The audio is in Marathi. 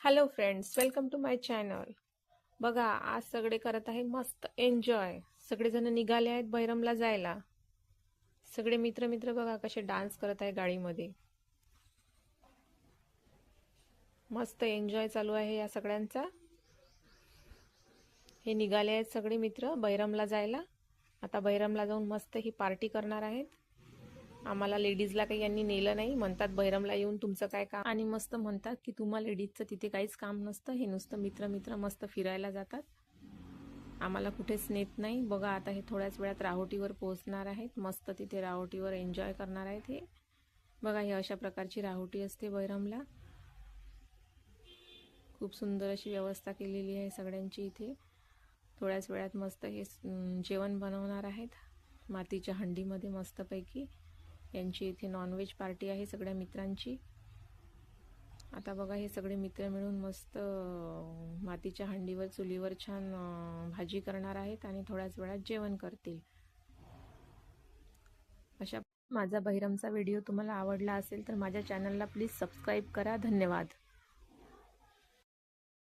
Hello friends, welcome to my channel. बघा, आज सगळे करत आहे मस्त एन्जॉय. सगळेजण निघाले आहेत बैरमला जायला. सगळे मित्र मित्र बघा कसे डान्स करत आहे गाडीमध्ये. मस्त एन्जॉय चालू आहे या सगळ्यांचा. हे निघाले आहेत सगळे मित्र बैरमला जायला. आता बैरमला जाऊन मस्त ही पार्टी करणार आहेत. आम्हाला लेडीजला काही यांनी नेलं नाही. म्हणतात बैरमला येऊन तुमचं काय काम, आणि मस्त म्हणतात की तुम्हा लेडीजचं तिथे काहीच काम नसतं. हे नुसतं मित्र मित्र मस्त फिरायला जातात. आम्हाला कुठेच नेत नाही. बघा, आता हे थोड्याच वेळात राहोटीवर पोहोचणार आहेत. मस्त तिथे राहोटीवर एन्जॉय करणार आहेत. हे बघा, हे अशा प्रकारची राहोटी असते बैरमला. खूप सुंदर अशी व्यवस्था केलेली आहे सगळ्यांची इथे. थोड्याच वेळात मस्त हे जेवण बनवणार आहेत मातीच्या हंडीमध्ये मस्तपैकी. यांची इथे नॉनव्हेज पार्टी आहे सगळ्या मित्रांची. आता बघा, हे सगळे मित्र मिळून मस्त मातीच्या हंडीवर चुलीवर छान भाजी करणार आहेत आणि थोड्याच वेळात जेवण करतील. अशा माझा बैरमचा व्हिडिओ तुम्हाला आवडला असेल तर माझ्या चॅनलला प्लीज सबस्क्राईब करा. धन्यवाद.